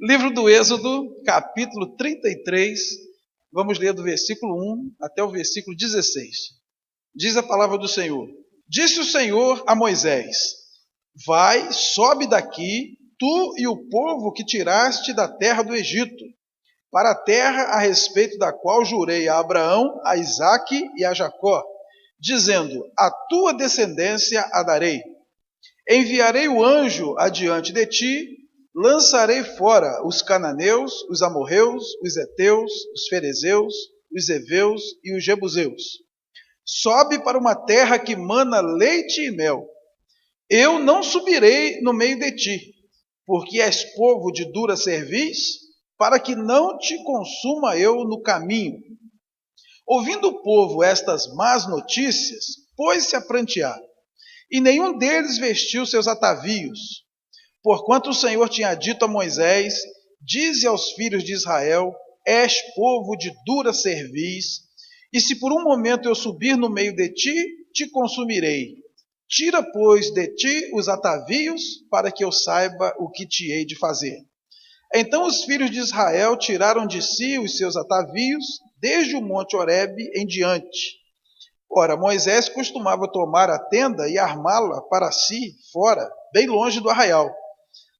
Livro do Êxodo, capítulo 33, vamos ler do versículo 1 até o versículo 16. Diz a palavra do Senhor: Disse o Senhor a Moisés: Vai, sobe daqui, tu e o povo que tiraste da terra do Egito, para a terra a respeito da qual jurei a Abraão, a Isaque e a Jacó, dizendo: A tua descendência a darei. Enviarei o anjo adiante de ti, lançarei fora os cananeus, os amorreus, os heteus, os ferezeus, os heveus e os jebuseus. Sobe para uma terra que mana leite e mel. Eu não subirei no meio de ti, porque és povo de dura cerviz, para que não te consuma eu no caminho. Ouvindo o povo estas más notícias, pôs-se a prantear, e nenhum deles vestiu seus atavios, porquanto o Senhor tinha dito a Moisés: Dize aos filhos de Israel: És povo de dura cerviz, e se por um momento eu subir no meio de ti, te consumirei. Tira, pois, de ti os atavios, para que eu saiba o que te hei de fazer. Então os filhos de Israel tiraram de si os seus atavios, desde o monte Horebe em diante. Ora, Moisés costumava tomar a tenda e armá-la para si, fora, bem longe do arraial,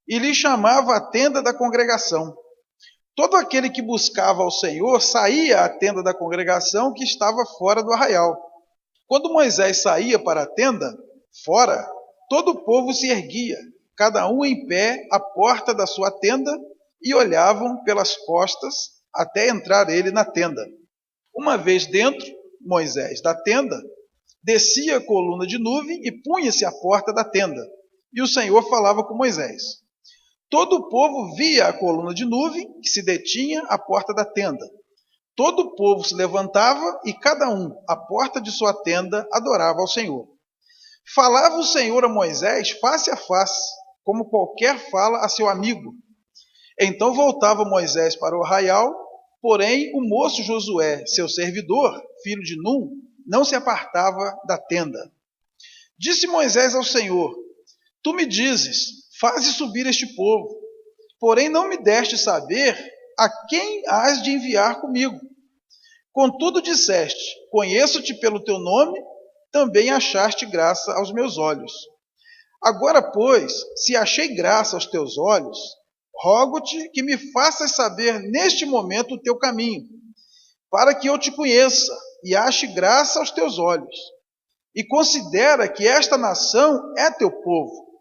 e lhe chamava a tenda da congregação. Todo aquele que buscava ao Senhor saía à tenda da congregação que estava fora do arraial. Quando Moisés saía para a tenda, fora, todo o povo se erguia, cada um em pé à porta da sua tenda, e olhavam pelas costas até entrar ele na tenda. Uma vez dentro, Moisés da tenda, descia a coluna de nuvem e punha-se à porta da tenda, e o Senhor falava com Moisés. Todo o povo via a coluna de nuvem que se detinha à porta da tenda. Todo o povo se levantava e cada um, à porta de sua tenda, adorava ao Senhor. Falava o Senhor a Moisés face a face, como qualquer fala a seu amigo. Então voltava Moisés para o arraial, porém o moço Josué, seu servidor, filho de Num, não se apartava da tenda. Disse Moisés ao Senhor: Tu me dizes: faze subir este povo, porém não me deste saber a quem hás de enviar comigo. Contudo disseste: conheço-te pelo teu nome, também achaste graça aos meus olhos. Agora, pois, se achei graça aos teus olhos, rogo-te que me faças saber neste momento o teu caminho, para que eu te conheça e ache graça aos teus olhos. E considera que esta nação é teu povo.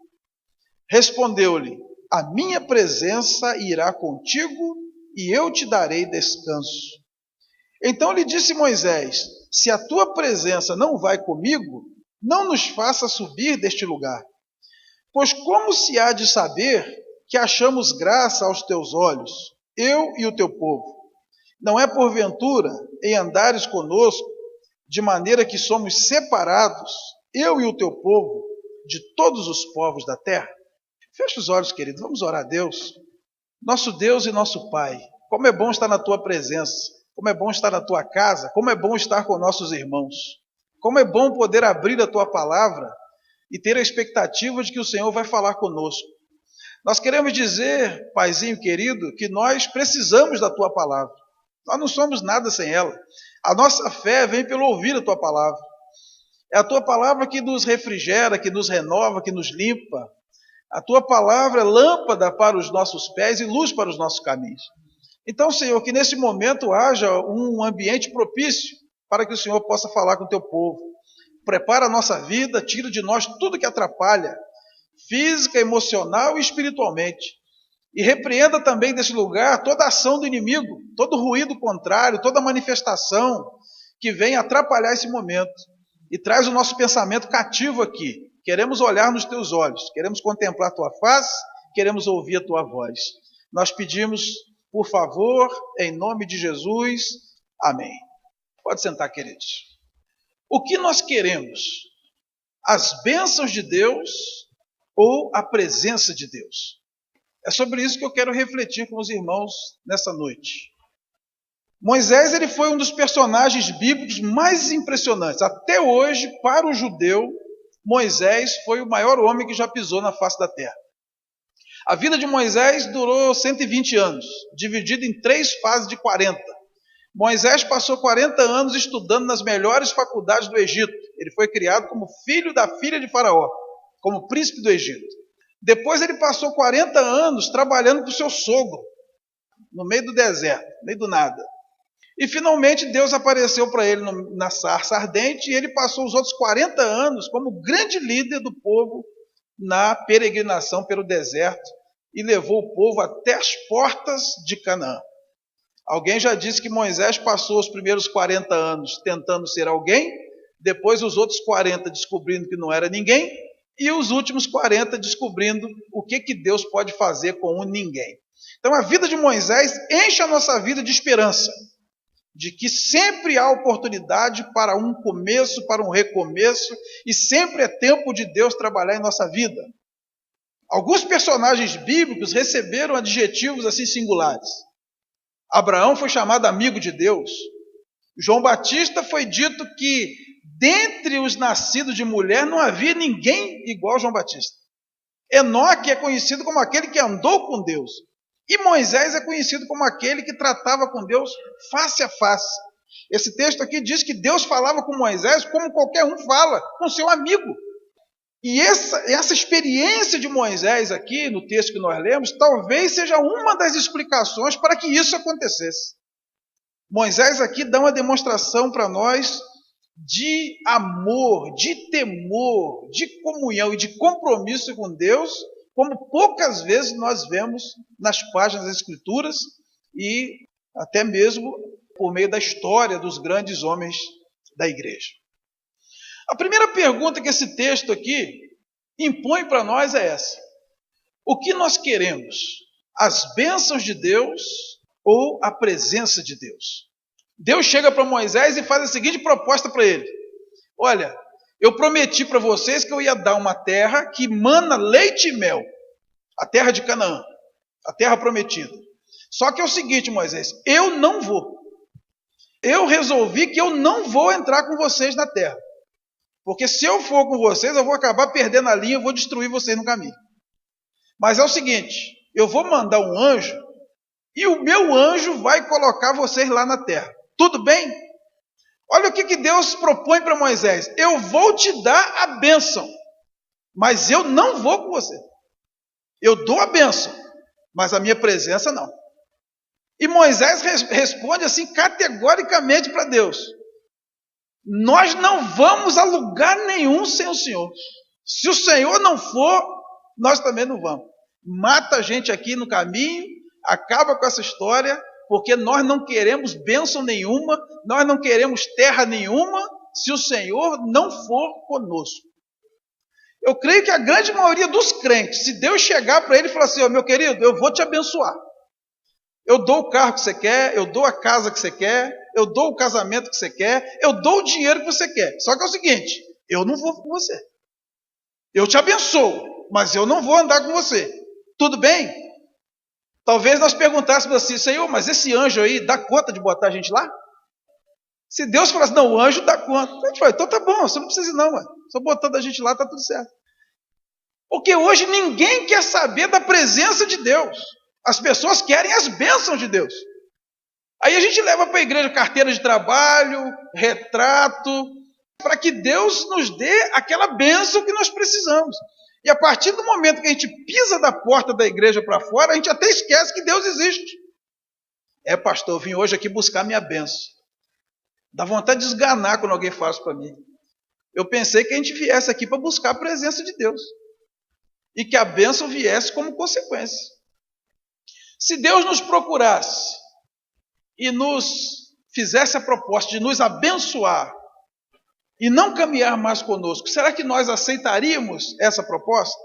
Respondeu-lhe: a minha presença irá contigo e eu te darei descanso. Então lhe disse Moisés: se a tua presença não vai comigo, não nos faça subir deste lugar. Pois como se há de saber que achamos graça aos teus olhos, eu e o teu povo? Não é porventura em andares conosco, de maneira que somos separados, eu e o teu povo, de todos os povos da terra? Feche os olhos, querido, vamos orar a Deus. Nosso Deus e nosso Pai, como é bom estar na tua presença, como é bom estar na tua casa, como é bom estar com nossos irmãos, como é bom poder abrir a tua palavra e ter a expectativa de que o Senhor vai falar conosco. Nós queremos dizer, Paizinho querido, que nós precisamos da tua palavra. Nós não somos nada sem ela. A nossa fé vem pelo ouvir a tua palavra. É a tua palavra que nos refrigera, que nos renova, que nos limpa. A tua palavra é lâmpada para os nossos pés e luz para os nossos caminhos. Então, Senhor, que nesse momento haja um ambiente propício para que o Senhor possa falar com o teu povo. Prepara a nossa vida, tira de nós tudo que atrapalha, física, emocional e espiritualmente. E repreenda também desse lugar toda ação do inimigo, todo ruído contrário, toda manifestação que vem atrapalhar esse momento. E traz o nosso pensamento cativo aqui. Queremos olhar nos teus olhos, queremos contemplar a tua face, queremos ouvir a tua voz. Nós pedimos, por favor, em nome de Jesus, amém. Pode sentar, queridos. O que nós queremos? As bênçãos de Deus ou a presença de Deus? É sobre isso que eu quero refletir com os irmãos nessa noite. Moisés ele foi um dos personagens bíblicos mais impressionantes. Até hoje, para o judeu, Moisés foi o maior homem que já pisou na face da terra. A vida de Moisés durou 120 anos, dividido em 3 fases de 40. Moisés passou 40 anos estudando nas melhores faculdades do Egito. Ele foi criado como filho da filha de Faraó, como príncipe do Egito. Depois ele passou 40 anos trabalhando com o seu sogro, no meio do deserto, no meio do nada. E finalmente Deus apareceu para ele na sarça ardente e ele passou os outros 40 anos como grande líder do povo na peregrinação pelo deserto e levou o povo até as portas de Canaã. Alguém já disse que Moisés passou os primeiros 40 anos tentando ser alguém, depois os outros 40 descobrindo que não era ninguém, e os últimos 40 descobrindo o que Deus pode fazer com um ninguém. Então a vida de Moisés enche a nossa vida de esperança, de que sempre há oportunidade para um começo, para um recomeço, e sempre é tempo de Deus trabalhar em nossa vida. Alguns personagens bíblicos receberam adjetivos assim singulares. Abraão foi chamado amigo de Deus. João Batista foi dito que dentre os nascidos de mulher não havia ninguém igual a João Batista. Enoque é conhecido como aquele que andou com Deus. E Moisés é conhecido como aquele que tratava com Deus face a face. Esse texto aqui diz que Deus falava com Moisés como qualquer um fala com seu amigo. E essa experiência de Moisés aqui, no texto que nós lemos, talvez seja uma das explicações para que isso acontecesse. Moisés aqui dá uma demonstração para nós de amor, de temor, de comunhão e de compromisso com Deus, como poucas vezes nós vemos nas páginas das Escrituras e até mesmo por meio da história dos grandes homens da igreja. A primeira pergunta que esse texto aqui impõe para nós é essa: o que nós queremos? As bênçãos de Deus ou a presença de Deus? Deus chega para Moisés e faz a seguinte proposta para ele: olha, eu prometi para vocês que eu ia dar uma terra que mana leite e mel, a terra de Canaã, a terra prometida. Só que é o seguinte, Moisés, eu não vou. Eu resolvi que eu não vou entrar com vocês na terra. Porque se eu for com vocês, eu vou acabar perdendo a linha, eu vou destruir vocês no caminho. Mas é o seguinte, eu vou mandar um anjo e o meu anjo vai colocar vocês lá na terra. Tudo bem? Olha o que Deus propõe para Moisés. Eu vou te dar a bênção, mas eu não vou com você. Eu dou a bênção, mas a minha presença não. E Moisés responde assim categoricamente para Deus: nós não vamos a lugar nenhum sem o Senhor. Se o Senhor não for, nós também não vamos. Mata a gente aqui no caminho, acaba com essa história, porque nós não queremos bênção nenhuma, nós não queremos terra nenhuma, se o Senhor não for conosco. Eu creio que a grande maioria dos crentes, se Deus chegar para ele e falar assim: meu querido, eu vou te abençoar. Eu dou o carro que você quer, eu dou a casa que você quer, eu dou o casamento que você quer, eu dou o dinheiro que você quer. Só que é o seguinte, eu não vou com você. Eu te abençoo, mas eu não vou andar com você. Tudo bem? Talvez nós perguntássemos assim: Senhor, mas esse anjo aí dá conta de botar a gente lá? Se Deus falasse: não, o anjo dá conta. A gente fala: então tá bom, você não precisa ir não, mano. Só botando a gente lá, tá tudo certo. Porque hoje ninguém quer saber da presença de Deus. As pessoas querem as bênçãos de Deus. Aí a gente leva para a igreja carteira de trabalho, retrato, para que Deus nos dê aquela bênção que nós precisamos. E a partir do momento que a gente pisa da porta da igreja para fora, a gente até esquece que Deus existe. Pastor, eu vim hoje aqui buscar minha bênção. Dá vontade de esganar quando alguém fala isso para mim. Eu pensei que a gente viesse aqui para buscar a presença de Deus. E que a bênção viesse como consequência. Se Deus nos procurasse e nos fizesse a proposta de nos abençoar e não caminhar mais conosco, será que nós aceitaríamos essa proposta?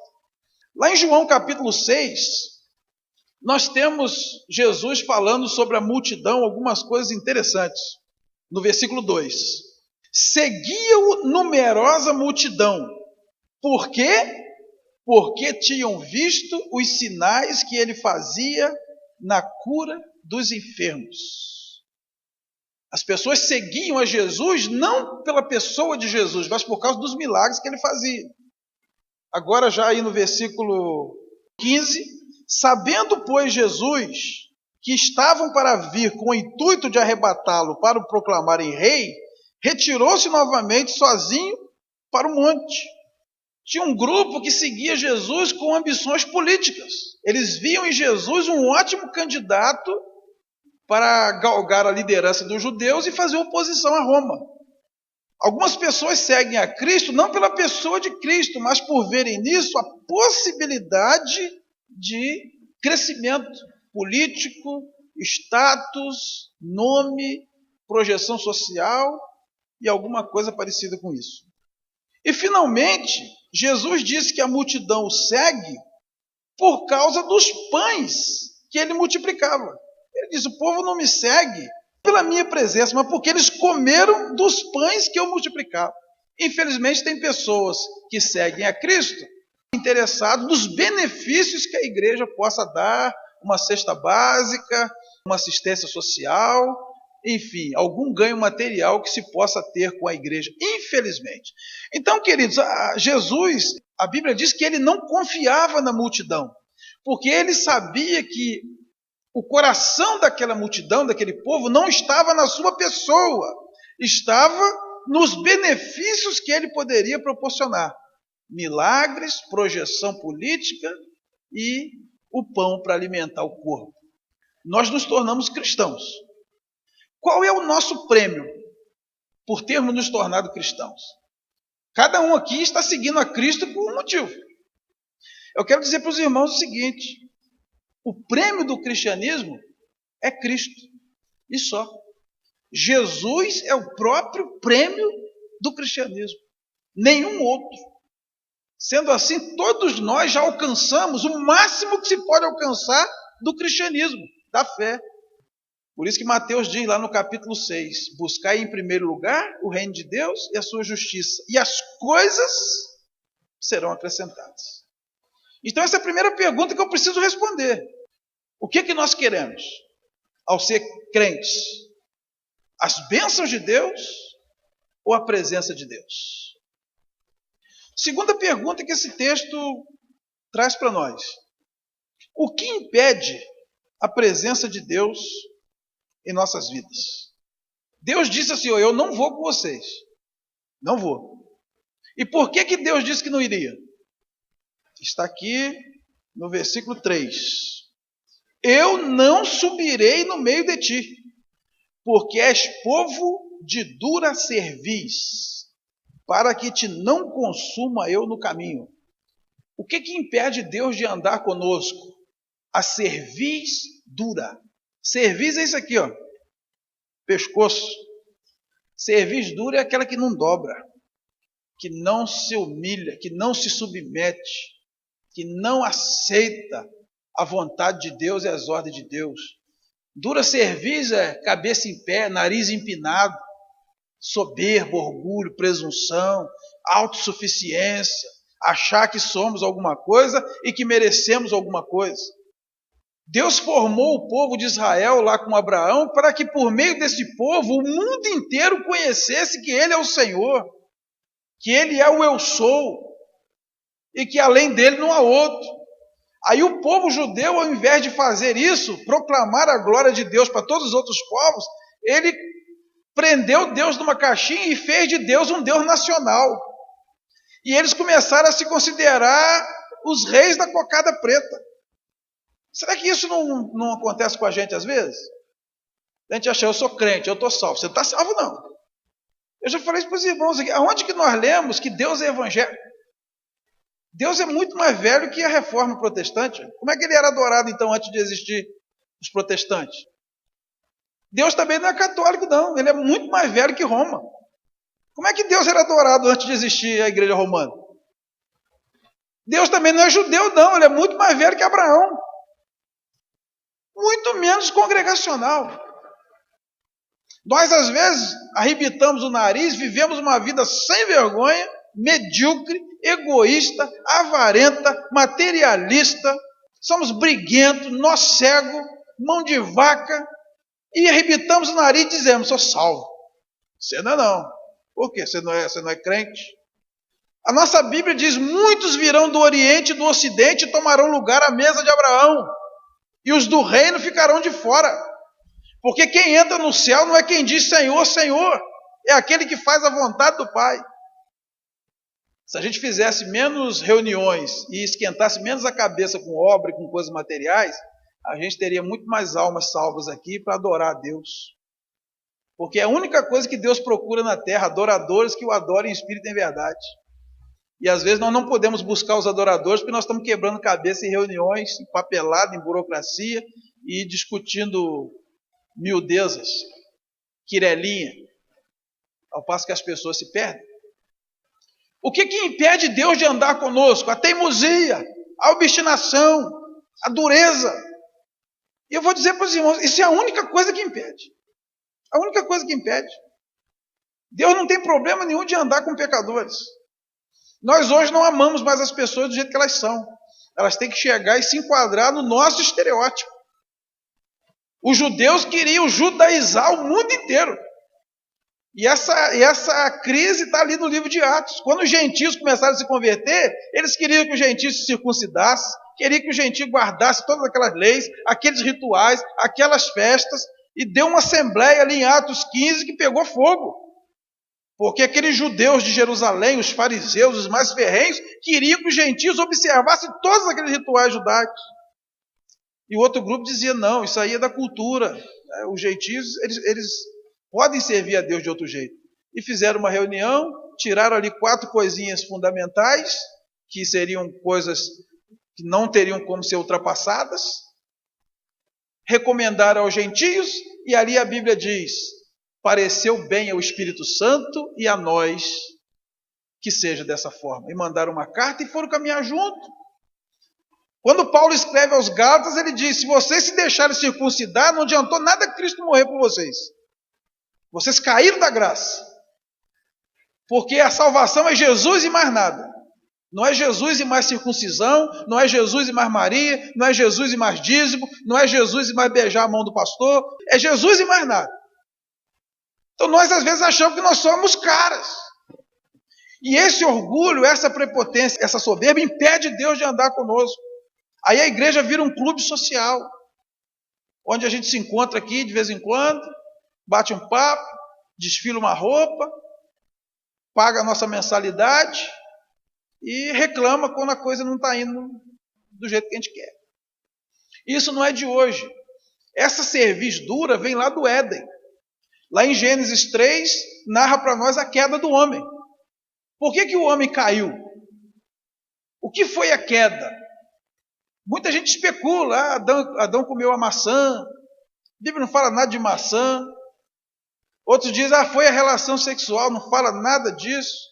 Lá em João capítulo 6, nós temos Jesus falando sobre a multidão, algumas coisas interessantes. No versículo 2: seguia-o numerosa multidão. Por quê? Porque tinham visto os sinais que ele fazia na cura dos enfermos. As pessoas seguiam a Jesus não pela pessoa de Jesus, mas por causa dos milagres que ele fazia. Agora já aí no versículo 15, Sabendo, pois, Jesus que estavam para vir com o intuito de arrebatá-lo para o proclamarem rei, retirou-se novamente sozinho para o monte. Tinha um grupo que seguia Jesus com ambições políticas. Eles viam em Jesus um ótimo candidato para galgar a liderança dos judeus e fazer oposição a Roma. Algumas pessoas seguem a Cristo não pela pessoa de Cristo, mas por verem nisso a possibilidade de crescimento político, status, nome, projeção social e alguma coisa parecida com isso. E finalmente, Jesus disse que a multidão o segue por causa dos pães que ele multiplicava. Ele diz: o povo não me segue pela minha presença, mas porque eles comeram dos pães que eu multiplicava. Infelizmente, tem pessoas que seguem a Cristo interessados nos benefícios que a igreja possa dar, uma cesta básica, uma assistência social, enfim, algum ganho material que se possa ter com a igreja, infelizmente. Então, queridos, Jesus, a Bíblia diz que ele não confiava na multidão, porque ele sabia que o coração daquela multidão, daquele povo, não estava na sua pessoa, estava nos benefícios que ele poderia proporcionar. Milagres, projeção política e o pão para alimentar o corpo. Nós nos tornamos cristãos. Qual é o nosso prêmio por termos nos tornado cristãos? Cada um aqui está seguindo a Cristo por um motivo. Eu quero dizer para os irmãos o seguinte: o prêmio do cristianismo é Cristo, e só. Jesus é o próprio prêmio do cristianismo, nenhum outro. Sendo assim, todos nós já alcançamos o máximo que se pode alcançar do cristianismo, da fé. Por isso que Mateus diz lá no capítulo 6, buscai em primeiro lugar o reino de Deus e a sua justiça, e as coisas serão acrescentadas. Então essa é a primeira pergunta que eu preciso responder. O que nós queremos ao ser crentes? As bênçãos de Deus ou a presença de Deus? Segunda pergunta que esse texto traz para nós: o que impede a presença de Deus em nossas vidas? Deus disse assim: eu não vou com vocês, não vou. E por que Deus disse que não iria? Está aqui no versículo 3. Eu não subirei no meio de ti, porque és povo de dura cerviz, para que te não consuma eu no caminho. O que impede Deus de andar conosco? A cerviz dura. Cerviz é isso aqui, ó, pescoço. Cerviz dura é aquela que não dobra, que não se humilha, que não se submete, que não aceita a vontade de Deus e as ordens de Deus. Dura cerviz é cabeça em pé, nariz empinado, soberbo, orgulho, presunção, autossuficiência, achar que somos alguma coisa e que merecemos alguma coisa. Deus formou o povo de Israel lá com Abraão para que por meio desse povo o mundo inteiro conhecesse que Ele é o Senhor, que Ele é o eu sou e que além dele não há outro. Aí o povo judeu, ao invés de fazer isso, proclamar a glória de Deus para todos os outros povos, ele prendeu Deus numa caixinha e fez de Deus um Deus nacional. E eles começaram a se considerar os reis da cocada preta. Será que isso não acontece com a gente às vezes? A gente acha: eu sou crente, eu estou salvo. Você não está salvo, não. Eu já falei isso para os irmãos aqui. Aonde que nós lemos que Deus é evangélico? Deus é muito mais velho que a reforma protestante. Como é que ele era adorado então antes de existir os protestantes? Deus também não é católico, não. Ele é muito mais velho que Roma. Como é que Deus era adorado antes de existir a igreja romana? Deus também não é judeu, não. Ele é muito mais velho que Abraão. Muito menos congregacional. Nós, às vezes, arrebitamos o nariz, vivemos uma vida sem vergonha, medíocre, egoísta, avarenta, materialista, somos briguentos, nó cego, mão de vaca, e arrebitamos o nariz e dizemos: sou salvo. Você não é, não. Por quê? Você não é crente? A nossa Bíblia diz: muitos virão do Oriente e do Ocidente e tomarão lugar à mesa de Abraão, e os do reino ficarão de fora. Porque quem entra no céu não é quem diz Senhor, Senhor, é aquele que faz a vontade do Pai. Se a gente fizesse menos reuniões e esquentasse menos a cabeça com obra e com coisas materiais, a gente teria muito mais almas salvas aqui para adorar a Deus. Porque é a única coisa que Deus procura na terra, adoradores que o adorem em espírito e em verdade. E às vezes nós não podemos buscar os adoradores porque nós estamos quebrando cabeça em reuniões, em papelada, em burocracia e discutindo miudezas, quirelinha, ao passo que as pessoas se perdem. O que impede Deus de andar conosco? A teimosia, a obstinação, a dureza. E eu vou dizer para os irmãos, isso é a única coisa que impede. A única coisa que impede. Deus não tem problema nenhum de andar com pecadores. Nós hoje não amamos mais as pessoas do jeito que elas são. Elas têm que chegar e se enquadrar no nosso estereótipo. Os judeus queriam judaizar o mundo inteiro. E essa crise está ali no livro de Atos. Quando os gentios começaram a se converter, eles queriam que os gentios se circuncidassem, queriam que os gentios guardassem todas aquelas leis, aqueles rituais, aquelas festas, e deu uma assembleia ali em Atos 15 que pegou fogo. Porque aqueles judeus de Jerusalém, os fariseus, os mais ferrenhos, queriam que os gentios observassem todos aqueles rituais judaicos. E o outro grupo dizia, não, isso aí é da cultura. Os gentios, eles podem servir a Deus de outro jeito. E fizeram uma reunião, tiraram ali 4 coisinhas fundamentais, que seriam coisas que não teriam como ser ultrapassadas, recomendaram aos gentios, e ali a Bíblia diz, pareceu bem ao Espírito Santo e a nós que seja dessa forma. E mandaram uma carta e foram caminhar junto. Quando Paulo escreve aos Gálatas, ele diz, se vocês se deixarem circuncidar, não adiantou nada Cristo morrer por vocês. Vocês caíram da graça. Porque a salvação é Jesus e mais nada. Não é Jesus e mais circuncisão, não é Jesus e mais Maria, não é Jesus e mais dízimo, não é Jesus e mais beijar a mão do pastor, é Jesus e mais nada. Então nós às vezes achamos que nós somos caras. E esse orgulho, essa prepotência, essa soberba impede Deus de andar conosco. Aí a igreja vira um clube social, onde a gente se encontra aqui de vez em quando, bate um papo, desfila uma roupa, paga a nossa mensalidade e reclama quando a coisa não está indo do jeito que a gente quer. Isso não é de hoje. Essa cerviz dura vem lá do Éden. Lá em Gênesis 3, narra para nós a queda do homem. Por que o homem caiu? O que foi a queda? Muita gente especula, Adão comeu a maçã, a Bíblia não fala nada de maçã. Outros dizem, foi a relação sexual, não fala nada disso.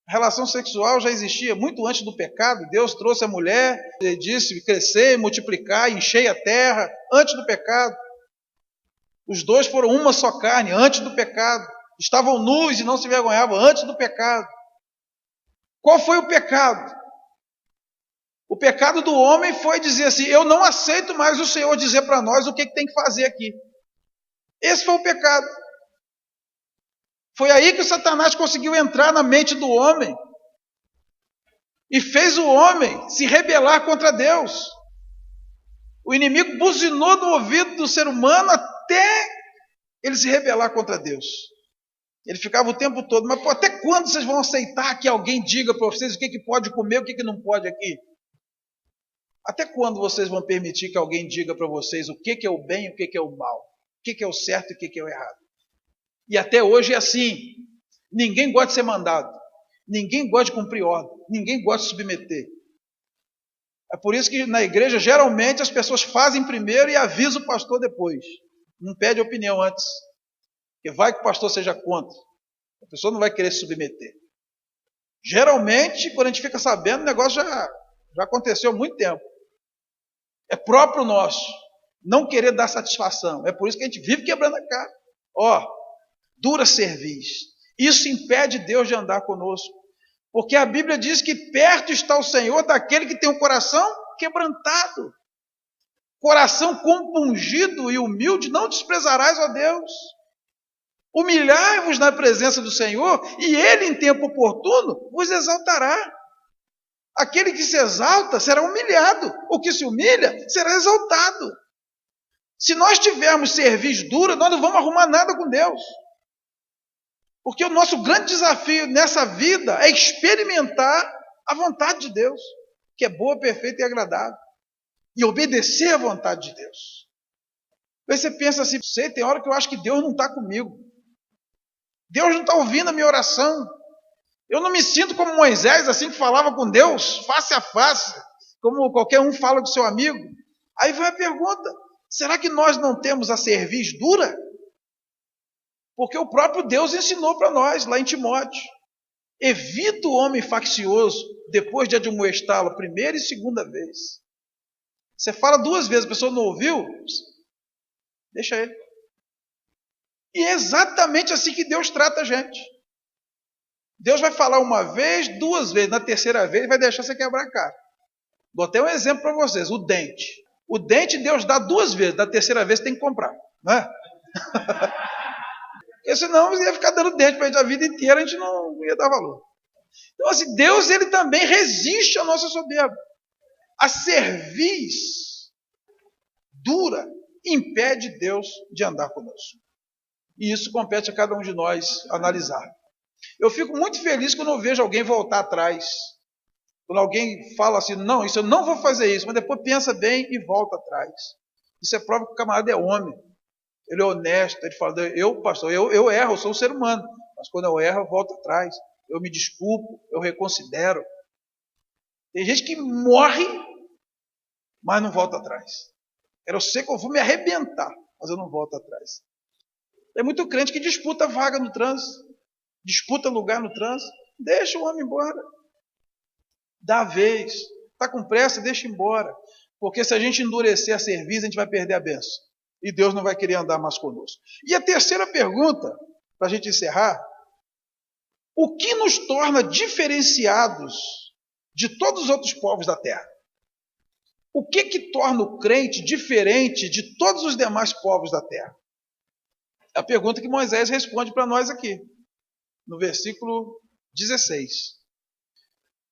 A relação sexual já existia muito antes do pecado. Deus trouxe a mulher, ele disse crescer, multiplicar, encher a terra, antes do pecado. Os dois foram uma só carne, antes do pecado. Estavam nus e não se envergonhavam, antes do pecado. Qual foi o pecado? O pecado do homem foi dizer assim, eu não aceito mais o Senhor dizer para nós o que tem que fazer aqui. Esse foi o pecado. Foi aí que o Satanás conseguiu entrar na mente do homem e fez o homem se rebelar contra Deus. O inimigo buzinou no ouvido do ser humano até ele se rebelar contra Deus. Ele ficava o tempo todo, mas até quando vocês vão aceitar que alguém diga para vocês o que pode comer, o que não pode aqui? Até quando vocês vão permitir que alguém diga para vocês o que é o bem e o que é o mal? O que é o certo e o que é o errado? E até hoje é assim. Ninguém gosta de ser mandado. Ninguém gosta de cumprir ordem. Ninguém gosta de submeter. É por isso que na igreja, geralmente, as pessoas fazem primeiro e avisam o pastor depois. Não pede opinião antes. Porque vai que o pastor seja contra. A pessoa não vai querer se submeter. Geralmente, quando a gente fica sabendo, o negócio já aconteceu há muito tempo. É próprio nosso. Não querer dar satisfação. É por isso que a gente vive quebrando a cara. Dura cerviz. Isso impede Deus de andar conosco. Porque a Bíblia diz que perto está o Senhor daquele que tem um coração quebrantado. Coração compungido e humilde, não desprezarás, ó Deus. Humilhai-vos na presença do Senhor, e Ele, em tempo oportuno, vos exaltará. Aquele que se exalta será humilhado, o que se humilha será exaltado. Se nós tivermos cerviz dura, nós não vamos arrumar nada com Deus. Porque o nosso grande desafio nessa vida é experimentar a vontade de Deus, que é boa, perfeita e agradável. E obedecer à vontade de Deus. Aí você pensa assim, tem hora que eu acho que Deus não está comigo. Deus não está ouvindo a minha oração. Eu não me sinto como Moisés, assim, que falava com Deus, face a face, como qualquer um fala do seu amigo. Aí vem a pergunta, será que nós não temos a cerviz dura? Porque o próprio Deus ensinou para nós, lá em Timóteo. Evita o homem faccioso, depois de admoestá-lo, primeira e segunda vez. Você fala duas vezes, a pessoa não ouviu, deixa ele. E é exatamente assim que Deus trata a gente. Deus vai falar uma vez, duas vezes, na terceira vez vai deixar você quebrar a cara. Dou até um exemplo para vocês, o dente. O dente Deus dá duas vezes, na terceira vez tem que comprar. Não é? Porque senão você ia ficar dando dente para a gente a vida inteira, a gente não ia dar valor. Então assim, Deus ele também resiste à nossa soberba. A cerviz dura impede Deus de andar conosco. E isso compete a cada um de nós analisar. Eu fico muito feliz quando eu vejo alguém voltar atrás. Quando alguém fala assim, não, isso eu não vou fazer isso, mas depois pensa bem e volta atrás. Isso é prova que o camarada é homem. Ele é honesto, ele fala, pastor, eu erro, eu sou um ser humano. Mas quando eu erro, eu volto atrás. Eu me desculpo, eu reconsidero. Tem gente que morre, mas não volta atrás. Eu sei que eu vou me arrebentar, mas eu não volto atrás. Tem muito crente que disputa vaga no trânsito, disputa lugar no trânsito, deixa o homem embora. Dá a vez. Está com pressa, deixa embora. Porque se a gente endurecer a cerviz, a gente vai perder a bênção. E Deus não vai querer andar mais conosco. E a terceira pergunta, para a gente encerrar, o que nos torna diferenciados de todos os outros povos da terra? O que torna o crente diferente de todos os demais povos da terra? É a pergunta que Moisés responde para nós aqui, no versículo 16.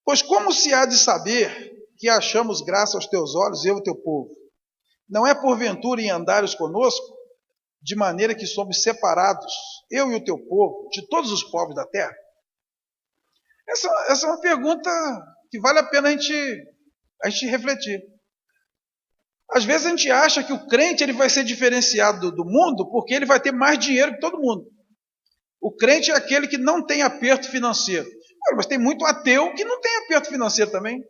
Pois como se há de saber que achamos graça aos teus olhos, eu e o teu povo? Não é porventura em andares conosco, de maneira que somos separados, eu e o teu povo, de todos os povos da terra? Essa é uma pergunta que vale a pena a gente refletir. Às vezes a gente acha que o crente ele vai ser diferenciado do mundo porque ele vai ter mais dinheiro que todo mundo. O crente é aquele que não tem aperto financeiro. Mas tem muito ateu que não tem aperto financeiro também.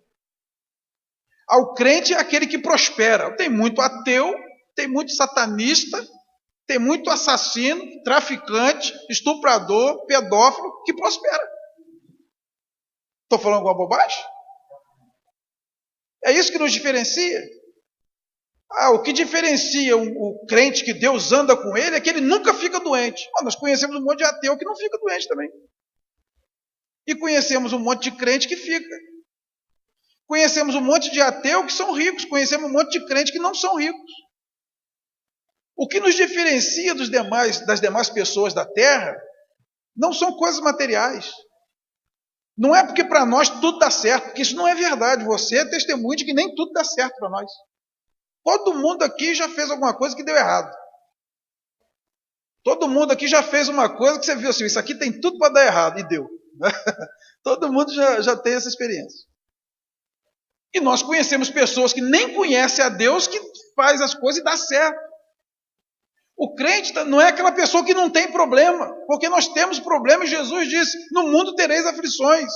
O crente é aquele que prospera. Tem muito ateu, tem muito satanista, tem muito assassino, traficante, estuprador, pedófilo que prospera. Estou falando alguma bobagem? É isso que nos diferencia. O que diferencia o crente que Deus anda com ele é que ele nunca fica doente. Nós conhecemos um monte de ateu que não fica doente também. E conhecemos um monte de crente que fica. Conhecemos um monte de ateu que são ricos. Conhecemos um monte de crente que não são ricos. O que nos diferencia das demais pessoas da terra não são coisas materiais. Não é porque para nós tudo dá certo, porque isso não é verdade. Você é testemunho de que nem tudo dá certo para nós. Todo mundo aqui já fez alguma coisa que deu errado. Todo mundo aqui já fez uma coisa que você viu assim, isso aqui tem tudo para dar errado, e deu. Todo mundo já tem essa experiência. E nós conhecemos pessoas que nem conhecem a Deus, que faz as coisas e dá certo. O crente não é aquela pessoa que não tem problema, porque nós temos problema, e Jesus disse, no mundo tereis aflições.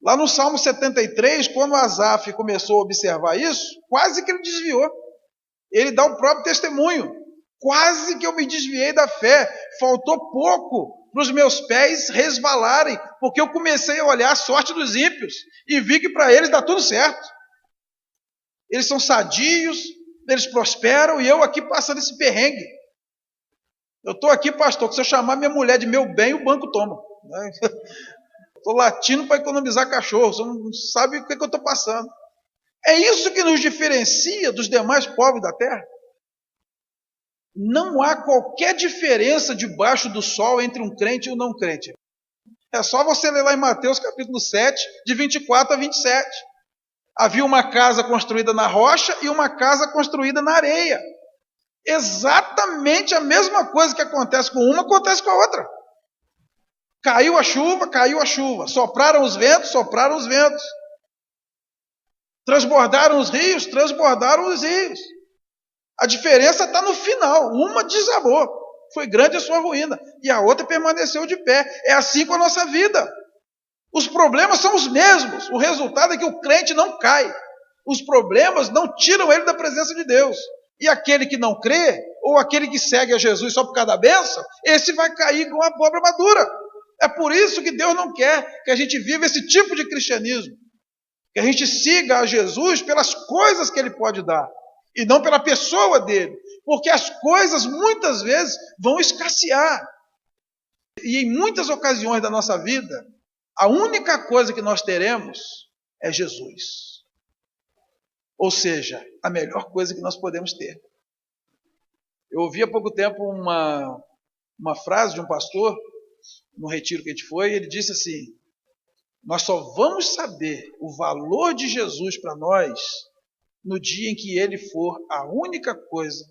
Lá no Salmo 73, quando Asaf começou a observar isso, quase que ele desviou. Ele dá o próprio testemunho. Quase que eu me desviei da fé. Faltou pouco para os meus pés resvalarem, porque eu comecei a olhar a sorte dos ímpios e vi que para eles dá tudo certo. Eles são sadios, eles prosperam, e eu aqui passando esse perrengue. Eu estou aqui, pastor, que se eu chamar minha mulher de meu bem, o banco toma. Estou latindo para economizar cachorro, você não sabe o que eu estou passando. É isso que nos diferencia dos demais povos da terra. Não há qualquer diferença debaixo do sol entre um crente e um não crente. É só você ler lá em Mateus capítulo 7, de 24 a 27. Havia uma casa construída na rocha e uma casa construída na areia. Exatamente a mesma coisa que acontece com uma, acontece com a outra. Caiu a chuva, sopraram os ventos, transbordaram os rios. A diferença está no final, uma desabou, foi grande a sua ruína, e a outra permaneceu de pé. É assim com a nossa vida. Os problemas são os mesmos, o resultado é que o crente não cai. Os problemas não tiram ele da presença de Deus. E aquele que não crê, ou aquele que segue a Jesus só por causa da bênção, esse vai cair com uma pobre madura. É por isso que Deus não quer que a gente viva esse tipo de cristianismo. Que a gente siga a Jesus pelas coisas que Ele pode dar, e não pela pessoa dele. Porque as coisas muitas vezes vão escassear. E em muitas ocasiões da nossa vida, a única coisa que nós teremos é Jesus. Ou seja, a melhor coisa que nós podemos ter. Eu ouvi há pouco tempo uma frase de um pastor, no retiro que a gente foi, e ele disse assim: nós só vamos saber o valor de Jesus para nós no dia em que Ele for a única coisa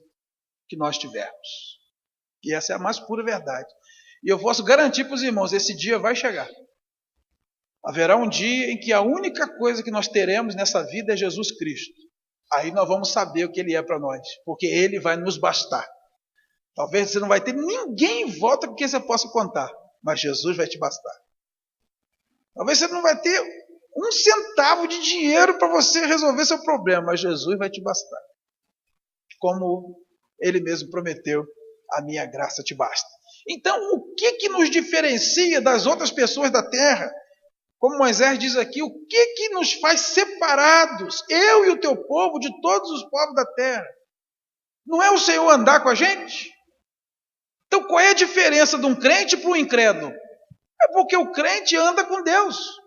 que nós tivermos. E essa é a mais pura verdade. E eu posso garantir para os irmãos, esse dia vai chegar. Haverá um dia em que a única coisa que nós teremos nessa vida é Jesus Cristo. Aí nós vamos saber o que Ele é para nós, porque Ele vai nos bastar. Talvez você não vai ter ninguém em volta com quem você possa contar, mas Jesus vai te bastar. Talvez você não vai ter um centavo de dinheiro para você resolver seu problema, mas Jesus vai te bastar. Como Ele mesmo prometeu, a minha graça te basta. Então, o que nos diferencia das outras pessoas da terra? Como Moisés diz aqui, o que nos faz separados, eu e o teu povo, de todos os povos da terra? Não é o Senhor andar com a gente? Então, qual é a diferença de um crente para um incrédulo? É porque o crente anda com Deus.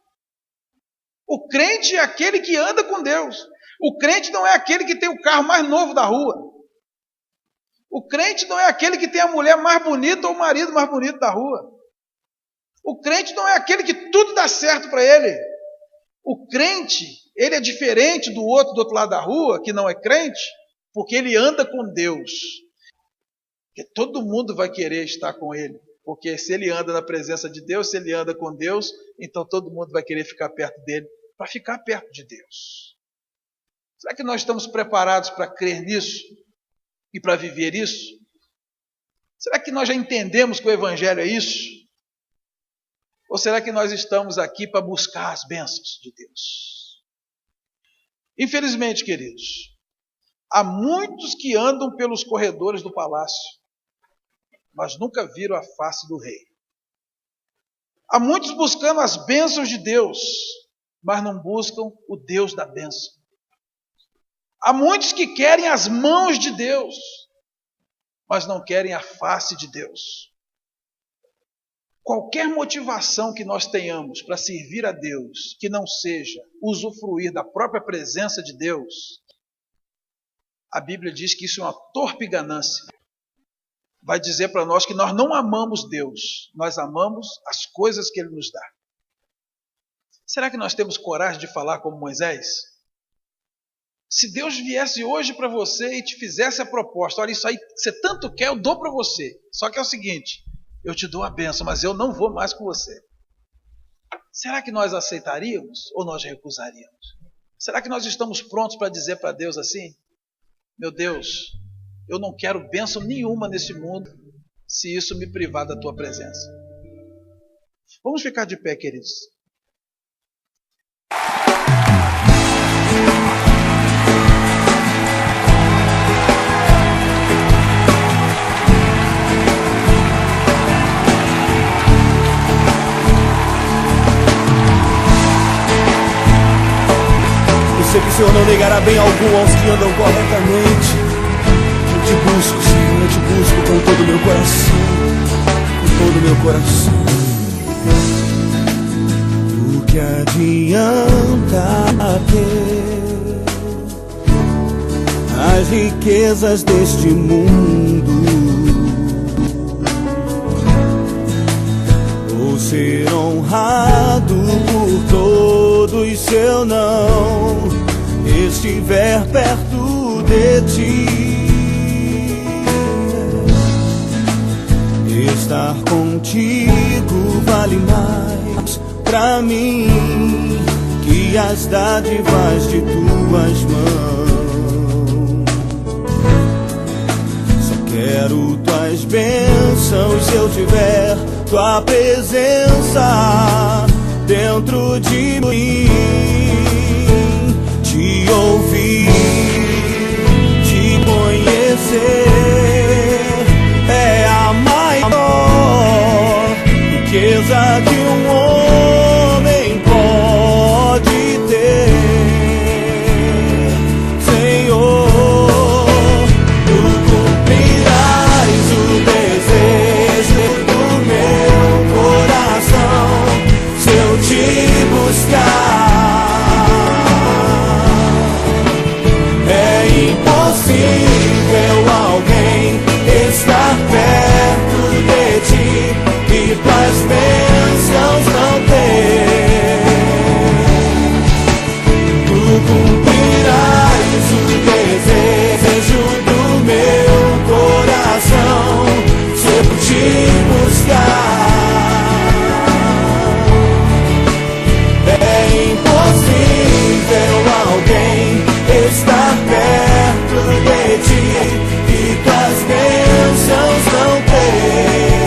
O crente é aquele que anda com Deus. O crente não é aquele que tem o carro mais novo da rua. O crente não é aquele que tem a mulher mais bonita ou o marido mais bonito da rua. O crente não é aquele que tudo dá certo para ele. O crente, ele é diferente do outro lado da rua, que não é crente, porque ele anda com Deus. Porque todo mundo vai querer estar com ele. Porque se ele anda na presença de Deus, se ele anda com Deus, então todo mundo vai querer ficar perto dele, para ficar perto de Deus. Será que nós estamos preparados para crer nisso e para viver isso? Será que nós já entendemos que o Evangelho é isso? Ou será que nós estamos aqui para buscar as bênçãos de Deus? Infelizmente, queridos, há muitos que andam pelos corredores do palácio, mas nunca viram a face do rei. Há muitos buscando as bênçãos de Deus, mas não buscam o Deus da bênção. Há muitos que querem as mãos de Deus, mas não querem a face de Deus. Qualquer motivação que nós tenhamos para servir a Deus, que não seja usufruir da própria presença de Deus, a Bíblia diz que isso é uma torpe ganância. Vai dizer para nós que nós não amamos Deus, nós amamos as coisas que Ele nos dá. Será que nós temos coragem de falar como Moisés? Se Deus viesse hoje para você e te fizesse a proposta, olha, isso aí que você tanto quer, eu dou para você. Só que é o seguinte, eu te dou a bênção, mas eu não vou mais com você. Será que nós aceitaríamos ou nós recusaríamos? Será que nós estamos prontos para dizer para Deus assim? Meu Deus, eu não quero bênção nenhuma nesse mundo se isso me privar da tua presença. Vamos ficar de pé, queridos. Eu sei que o Senhor não negará bem algum aos que andam corretamente. Eu te busco, Senhor, eu te busco com todo o meu coração. Com todo o meu coração. O que adianta ter as riquezas deste mundo ser honrado por todos se eu não estiver perto de ti. Estar contigo vale mais pra mim que as dádivas de tuas mãos. Só quero tuas bênçãos se eu tiver tua presença dentro de mim. Te ouvir, te conhecer é a maior riqueza que um homem pode ter. Senhor, tu cumprirás o desejo do meu coração se eu te buscar. É impossível alguém estar perto de ti e tuas bênçãos não ter. Tu cumprirás o desejo do meu coração se eu te buscar. É impossível alguém estar perto de ti e tuas bênçãos não ter.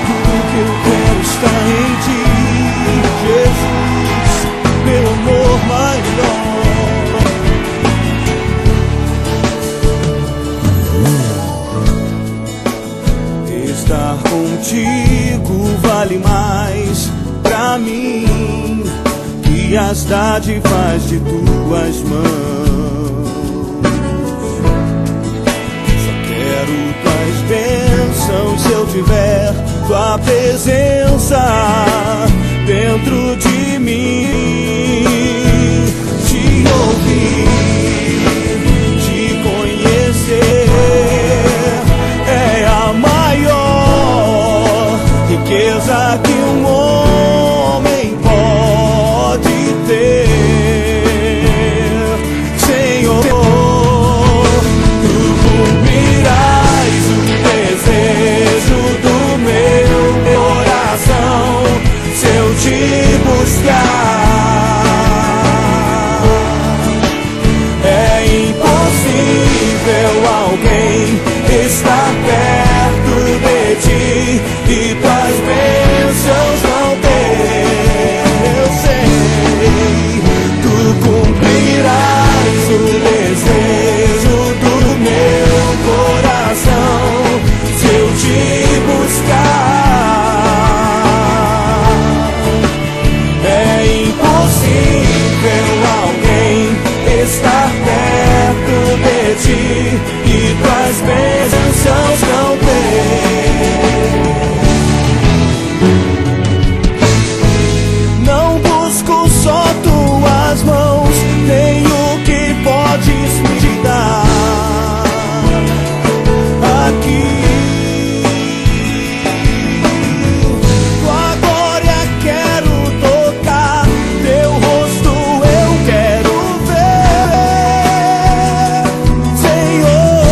Tudo que eu quero está em ti, Jesus, meu amor maior. Estar contigo vale mais pra mim que as dádivas de tuas mãos. Só quero tuas bênçãos se eu tiver tua presença dentro de mim. Te ouvir, te conhecer é a maior riqueza que um homem pode ter. Senhor, tu cumprirás o desejo do meu coração se eu te buscar. É impossível alguém estar perto de ti e tuas bênçãos não ter. Eu sei, tu cumprirás o desejo do meu coração se eu te buscar. É impossível alguém estar perto de ti e tuas bênçãos não ter. Não busco só tuas mãos, nem o que podes me dar aqui. Tua glória quero tocar, teu rosto eu quero ver, Senhor.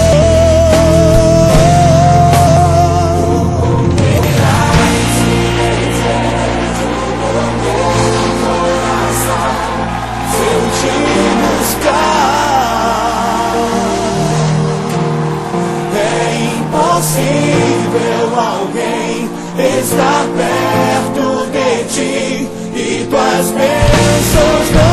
Se eu te buscar, é impossível alguém estar perto de ti e tuas bênçãos não